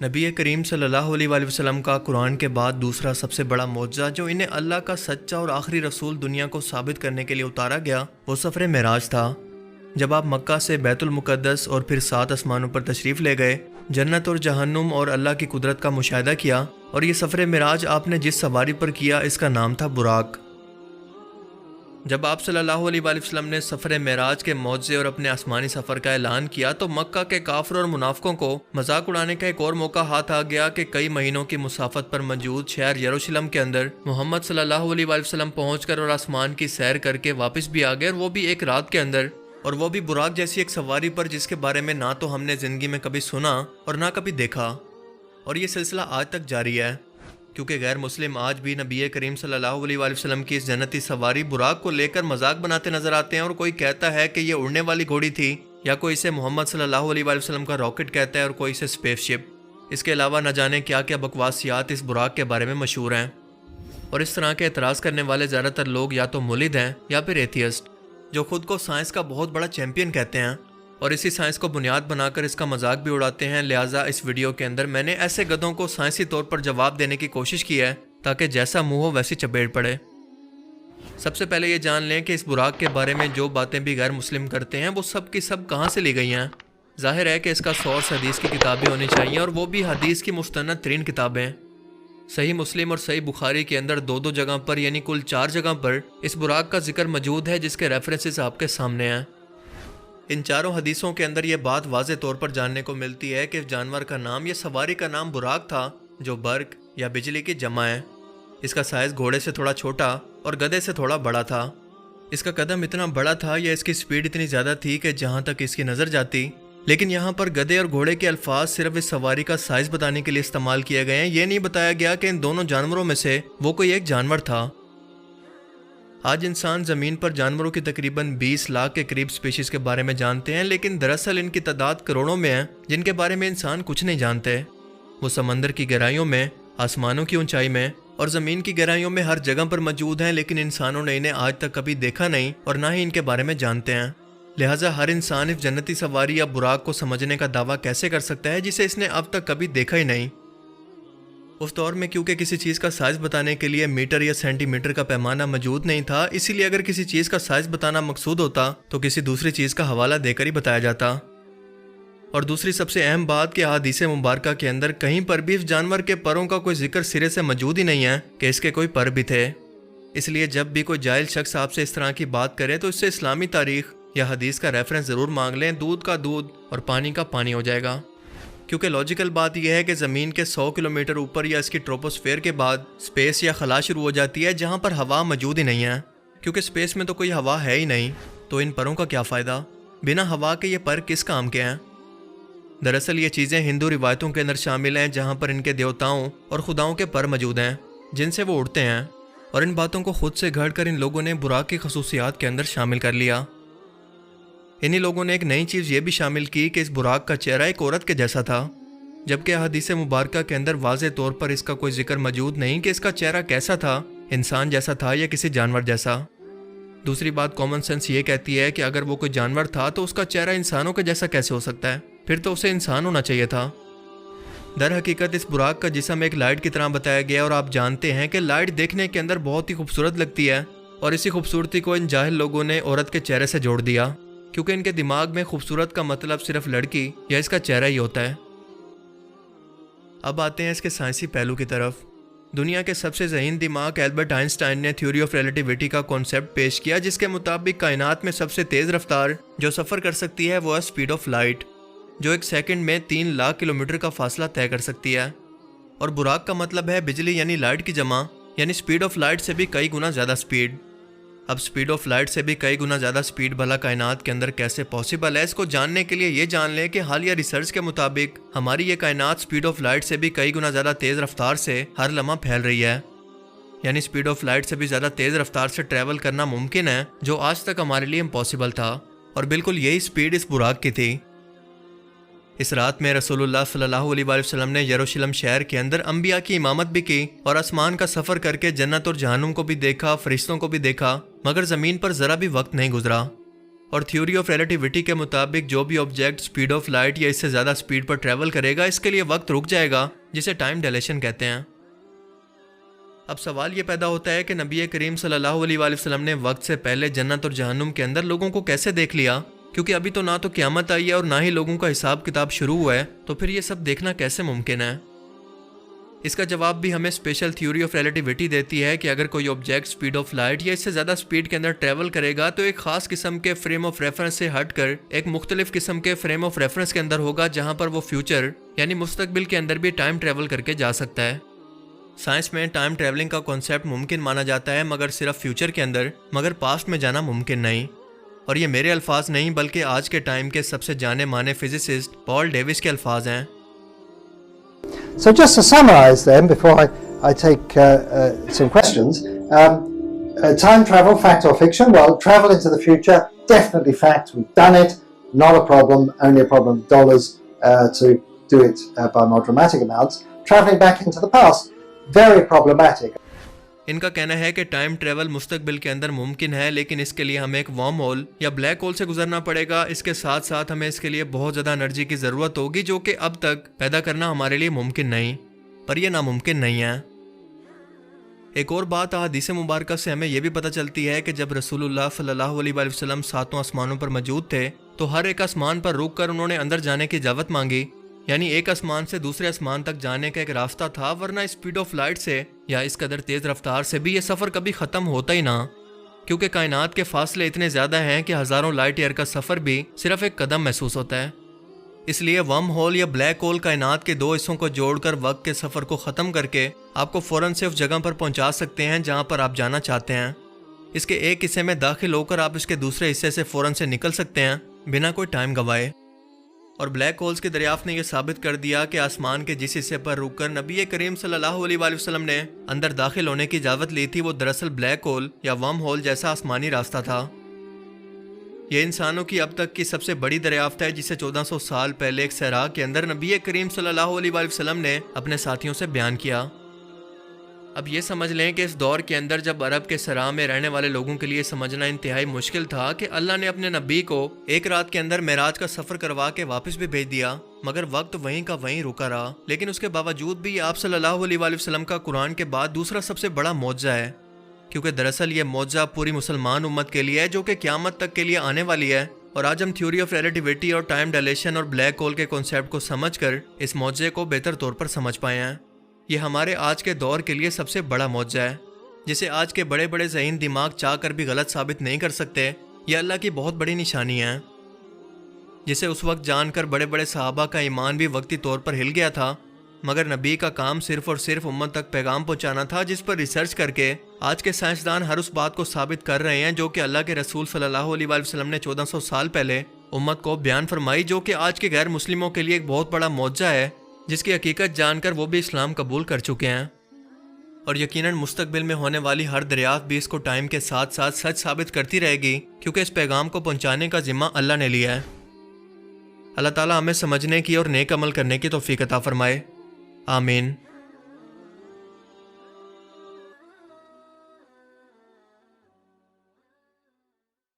نبی کریم صلی اللہ علیہ وآلہ وسلم کا قرآن کے بعد دوسرا سب سے بڑا معجزہ جو انہیں اللہ کا سچا اور آخری رسول دنیا کو ثابت کرنے کے لیے اتارا گیا وہ سفر معراج تھا۔ جب آپ مکہ سے بیت المقدس اور پھر 7 آسمانوں پر تشریف لے گئے، جنت اور جہنم اور اللہ کی قدرت کا مشاہدہ کیا، اور یہ سفر معراج آپ نے جس سواری پر کیا اس کا نام تھا براق۔ جب آپ صلی اللہ علیہ وآلہ وسلم نے سفر معراج کے معجزے اور اپنے آسمانی سفر کا اعلان کیا تو مکہ کے کافروں اور منافقوں کو مذاق اڑانے کا ایک اور موقع ہاتھ آ گیا کہ کئی مہینوں کی مسافت پر موجود شہر یروشلم کے اندر محمد صلی اللہ علیہ وآلہ وسلم پہنچ کر اور آسمان کی سیر کر کے واپس بھی آ گئے، اور وہ بھی ایک رات کے اندر، اور وہ بھی براق جیسی ایک سواری پر جس کے بارے میں نہ تو ہم نے زندگی میں کبھی سنا اور نہ کبھی دیکھا، اور یہ سلسلہ آج تک جاری ہے، کیونکہ غیر مسلم آج بھی نبی کریم صلی اللہ علیہ وآلہ وسلم کی اس جنتی سواری براق کو لے کر مذاق بناتے نظر آتے ہیں، اور کوئی کہتا ہے کہ یہ اڑنے والی گھوڑی تھی، یا کوئی اسے محمد صلی اللہ علیہ وآلہ وسلم کا راکٹ کہتا ہے، اور کوئی اسے اسپیس شپ۔ اس کے علاوہ نہ جانے کیا کیا بکواسیات اس براق کے بارے میں مشہور ہیں، اور اس طرح کے اعتراض کرنے والے زیادہ تر لوگ یا تو ملحد ہیں یا پھر ایتھیسٹ، جو خود کو سائنس کا بہت بڑا چیمپئن کہتے ہیں، اور اسی سائنس کو بنیاد بنا کر اس کا مذاق بھی اڑاتے ہیں۔ لہٰذا اس ویڈیو کے اندر میں نے ایسے گدھوں کو سائنسی طور پر جواب دینے کی کوشش کی ہے تاکہ جیسا منہ ہو ویسی چپیٹ پڑے۔ سب سے پہلے یہ جان لیں کہ اس براق کے بارے میں جو باتیں بھی غیر مسلم کرتے ہیں وہ سب کی سب کہاں سے لی گئی ہیں۔ ظاہر ہے کہ اس کا سورس حدیث کی کتابیں ہونی چاہیے، اور وہ بھی حدیث کی مستند ترین کتابیں۔ صحیح مسلم اور صحیح بخاری کے اندر 2 جگہ پر یعنی کل 4 جگہ پر اس براق کا ذکر موجود ہے، جس کے ریفرنسز آپ کے سامنے ہیں۔ ان چاروں حدیثوں کے اندر یہ بات واضح طور پر جاننے کو ملتی ہے کہ اس جانور کا نام یا سواری کا نام براق تھا، جو برق یا بجلی کی جمع ہے۔ اس کا سائز گھوڑے سے تھوڑا چھوٹا اور گدھے سے تھوڑا بڑا تھا۔ اس کا قدم اتنا بڑا تھا یا اس کی سپیڈ اتنی زیادہ تھی کہ جہاں تک اس کی نظر جاتی، لیکن یہاں پر گدھے اور گھوڑے کے الفاظ صرف اس سواری کا سائز بتانے کے لیے استعمال کیے گئے ہیں، یہ نہیں بتایا گیا کہ ان دونوں جانوروں میں سے وہ کوئی ایک جانور تھا۔ آج انسان زمین پر جانوروں کی تقریباً 20 لاکھ کے قریب سپیشیز کے بارے میں جانتے ہیں، لیکن دراصل ان کی تعداد کروڑوں میں ہے جن کے بارے میں انسان کچھ نہیں جانتے۔ وہ سمندر کی گہرائیوں میں، آسمانوں کی اونچائی میں اور زمین کی گہرائیوں میں ہر جگہ پر موجود ہیں، لیکن انسانوں نے انہیں آج تک کبھی دیکھا نہیں اور نہ ہی ان کے بارے میں جانتے ہیں۔ لہٰذا ہر انسان اس جنتی سواری یا براق کو سمجھنے کا دعویٰ کیسے کر سکتا ہے جسے اس نے اب تک کبھی دیکھا ہی نہیں۔ اس دور میں کیونکہ کسی چیز کا سائز بتانے کے لیے میٹر یا سینٹی میٹر کا پیمانہ موجود نہیں تھا، اسی لیے اگر کسی چیز کا سائز بتانا مقصود ہوتا تو کسی دوسری چیز کا حوالہ دے کر ہی بتایا جاتا۔ اور دوسری سب سے اہم بات کہ احادیث مبارکہ کے اندر کہیں پر بھی اس جانور کے پروں کا کوئی ذکر سرے سے موجود ہی نہیں ہے کہ اس کے کوئی پر بھی تھے۔ اس لیے جب بھی کوئی جاہل شخص آپ سے اس طرح کی بات کرے تو اس سے اسلامی تاریخ یا حدیث کا ریفرنس ضرور مانگ لیں، دودھ کا دودھ اور پانی کا پانی ہو جائے گا۔ کیونکہ لاجیکل بات یہ ہے کہ زمین کے 100 کلومیٹر اوپر یا اس کی ٹروپوسفیئر کے بعد سپیس یا خلا شروع ہو جاتی ہے جہاں پر ہوا موجود ہی نہیں ہے۔ کیونکہ سپیس میں تو کوئی ہوا ہے ہی نہیں، تو ان پروں کا کیا فائدہ؟ بنا ہوا کے یہ پر کس کام کے ہیں؟ دراصل یہ چیزیں ہندو روایتوں کے اندر شامل ہیں جہاں پر ان کے دیوتاؤں اور خداؤں کے پر موجود ہیں جن سے وہ اڑتے ہیں، اور ان باتوں کو خود سے گھڑ کر ان لوگوں نے براق کی خصوصیات کے اندر شامل کر لیا۔ انہی لوگوں نے ایک نئی چیز یہ بھی شامل کی کہ اس براق کا چہرہ ایک عورت کے جیسا تھا، جبکہ حدیث مبارکہ کے اندر واضح طور پر اس کا کوئی ذکر موجود نہیں کہ اس کا چہرہ کیسا تھا، انسان جیسا تھا یا کسی جانور جیسا۔ دوسری بات کامن سینس یہ کہتی ہے کہ اگر وہ کوئی جانور تھا تو اس کا چہرہ انسانوں کے جیسا کیسے ہو سکتا ہے؟ پھر تو اسے انسان ہونا چاہیے تھا۔ در حقیقت اس براق کا جسم ایک لائٹ کی طرح بتایا گیا، اور آپ جانتے ہیں کہ لائٹ دیکھنے کے اندر بہت ہی خوبصورت لگتی ہے، اور اسی خوبصورتی کو ان جاہل لوگوں نے عورت کے چہرے سے جوڑ دیا، کیونکہ ان کے دماغ میں خوبصورت کا مطلب صرف لڑکی یا اس کا چہرہ ہی ہوتا ہے۔ اب آتے ہیں اس کے سائنسی پہلو کی طرف۔ دنیا کے سب سے ذہین دماغ البرٹ آئنسٹائن نے تھیوری آف ریلیٹیوٹی کا کانسیپٹ پیش کیا، جس کے مطابق کائنات میں سب سے تیز رفتار جو سفر کر سکتی ہے وہ ہے سپیڈ آف لائٹ، جو ایک سیکنڈ میں 3 لاکھ کلومیٹر کا فاصلہ طے کر سکتی ہے۔ اور براق کا مطلب ہے بجلی یعنی لائٹ کی جمع، یعنی سپیڈ آف لائٹ سے بھی کئی گنا زیادہ سپیڈ۔ اب سپیڈ آف لائٹ سے بھی کئی گنا زیادہ سپیڈ بھلا کائنات کے اندر کیسے پاسبل ہے؟ اس کو جاننے کے لیے یہ جان لیں کہ حالیہ ریسرچ کے مطابق ہماری یہ کائنات سپیڈ آف لائٹ سے بھی کئی گنا زیادہ تیز رفتار سے ہر لمحہ پھیل رہی ہے، یعنی سپیڈ آف لائٹ سے بھی زیادہ تیز رفتار سے ٹریول کرنا ممکن ہے، جو آج تک ہمارے لیے امپاسبل تھا، اور بالکل یہی سپیڈ اس براق کی تھی۔ اس رات میں رسول اللہ صلی اللہ علیہ وآلہ وسلم نے یروشلم شہر کے اندر انبیاء کی امامت بھی کی، اور آسمان کا سفر کر کے جنت اور جہنم کو بھی دیکھا، فرشتوں کو بھی دیکھا، مگر زمین پر ذرا بھی وقت نہیں گزرا۔ اور تھیوری آف ریلیٹیوٹی کے مطابق جو بھی آبجیکٹ سپیڈ آف لائٹ یا اس سے زیادہ سپیڈ پر ٹریول کرے گا اس کے لیے وقت رک جائے گا، جسے ٹائم ڈیلیشن کہتے ہیں۔ اب سوال یہ پیدا ہوتا ہے کہ نبی کریم صلی اللہ علیہ وآلہ وسلم نے وقت سے پہلے جنت اور جہنم کے اندر لوگوں کو کیسے دیکھ لیا؟ کیونکہ ابھی تو نہ تو قیامت آئی ہے اور نہ ہی لوگوں کا حساب کتاب شروع ہوا ہے، تو پھر یہ سب دیکھنا کیسے ممکن ہے؟ اس کا جواب بھی ہمیں اسپیشل تھیوری آف ریلیٹیوٹی دیتی ہے کہ اگر کوئی آبجیکٹ سپیڈ آف لائٹ یا اس سے زیادہ سپیڈ کے اندر ٹریول کرے گا تو ایک خاص قسم کے فریم آف ریفرنس سے ہٹ کر ایک مختلف قسم کے فریم آف ریفرنس کے اندر ہوگا، جہاں پر وہ فیوچر یعنی مستقبل کے اندر بھی ٹائم ٹریول کر کے جا سکتا ہے۔ سائنس میں ٹائم ٹریولنگ کا کانسیپٹ ممکن مانا جاتا ہے، مگر صرف فیوچر کے اندر، مگر پاسٹ میں جانا ممکن نہیں۔ اور یہ میرے الفاظ نہیں بلکہ آج کے ٹائم کے سب سے جانے مانے فزسسٹ پال ڈیوس کے الفاظ ہیں۔ So just to summarize then, before I take some questions, time travel, fact or fiction? Well, travel into the future, definitely fact. We've done it, not a problem, only a problem of dollars to do it by more dramatic amounts. Traveling back into the past, very problematic. ان کا کہنا ہے کہ time travel مستقبل کے اندر ممکن ہے، لیکن اس کے لیے ہمیں ایک وارم ہول یا بلیک ہول سے گزرنا پڑے گا۔ اس کے ساتھ ساتھ ہمیں اس کے لیے بہت زیادہ انرجی کی ضرورت ہوگی، جو کہ اب تک پیدا کرنا ہمارے لیے ممکن نہیں، پر یہ ناممکن نہیں ہے۔ ایک اور بات احادیث مبارکہ سے ہمیں یہ بھی پتہ چلتی ہے کہ جب رسول اللہ صلی اللہ علیہ وآلہ وسلم ساتوں آسمانوں پر موجود تھے تو ہر ایک آسمان پر رک کر انہوں نے اندر جانے کی اجازت مانگی، یعنی ایک آسمان سے دوسرے آسمان تک جانے کا ایک راستہ تھا، ورنہ اسپیڈ آف لائٹ سے یا اس قدر تیز رفتار سے بھی یہ سفر کبھی ختم ہوتا ہی نہ، کیونکہ کائنات کے فاصلے اتنے زیادہ ہیں کہ ہزاروں لائٹ ایئر کا سفر بھی صرف ایک قدم محسوس ہوتا ہے۔ اس لیے ورم ہول یا بلیک ہول کائنات کے دو حصوں کو جوڑ کر وقت کے سفر کو ختم کر کے آپ کو فوراً سے اس جگہ پر پہنچا سکتے ہیں جہاں پر آپ جانا چاہتے ہیں۔ اس کے ایک حصے میں داخل ہو کر آپ اس کے دوسرے حصے سے فوراً سے نکل سکتے ہیں بنا کوئی ٹائم گوائے۔ اور بلیک ہولز کی دریافت نے یہ ثابت کر دیا کہ آسمان کے جس حصے پر رک کر نبی کریم صلی اللہ علیہ وآلہ وسلم نے اندر داخل ہونے کی اجازت لی تھی وہ دراصل بلیک ہول یا ورم ہول جیسا آسمانی راستہ تھا۔ یہ انسانوں کی اب تک کی سب سے بڑی دریافت ہے، جسے 1400 سال پہلے ایک صحرا کے اندر نبی کریم صلی اللہ علیہ وآلہ وسلم نے اپنے ساتھیوں سے بیان کیا۔ اب یہ سمجھ لیں کہ اس دور کے اندر جب عرب کے صحرا میں رہنے والے لوگوں کے لیے سمجھنا انتہائی مشکل تھا کہ اللہ نے اپنے نبی کو ایک رات کے اندر معراج کا سفر کروا کے واپس بھی بھیج دیا، مگر وقت وہیں کا وہیں رکا رہا، لیکن اس کے باوجود بھی آپ صلی اللہ علیہ وآلہ وسلم کا قرآن کے بعد دوسرا سب سے بڑا معجزہ ہے، کیونکہ دراصل یہ معجزہ پوری مسلمان امت کے لیے ہے جو کہ قیامت تک کے لیے آنے والی ہے۔ اور آج ہم تھیوری آف ریلیٹیوٹی اور ٹائم ڈائلیشن اور بلیک ہول کے کانسیپٹ کو سمجھ کر اس معجزے کو بہتر طور پر سمجھ پائے ہیں۔ یہ ہمارے آج کے دور کے لیے سب سے بڑا معجزہ ہے، جسے آج کے بڑے بڑے ذہین دماغ چاہ کر بھی غلط ثابت نہیں کر سکتے۔ یہ اللہ کی بہت بڑی نشانی ہے، جسے اس وقت جان کر بڑے بڑے صحابہ کا ایمان بھی وقتی طور پر ہل گیا تھا، مگر نبی کا کام صرف اور صرف امت تک پیغام پہنچانا تھا، جس پر ریسرچ کر کے آج کے سائنسدان ہر اس بات کو ثابت کر رہے ہیں جو کہ اللہ کے رسول صلی اللہ علیہ وآلہ وسلم نے 1400 سال پہلے امت کو بیان فرمائی، جو کہ آج کے غیر مسلموں کے لیے ایک بہت بڑا معجزہ ہے، جس کی حقیقت جان کر وہ بھی اسلام قبول کر چکے ہیں۔ اور یقیناً مستقبل میں ہونے والی ہر دریافت بھی اس کو ٹائم کے ساتھ ساتھ سچ ثابت کرتی رہے گی، کیونکہ اس پیغام کو پہنچانے کا ذمہ اللہ نے لیا ہے۔ اللہ تعالیٰ ہمیں سمجھنے کی اور نیک عمل کرنے کی توفیق عطا فرمائے، آمین۔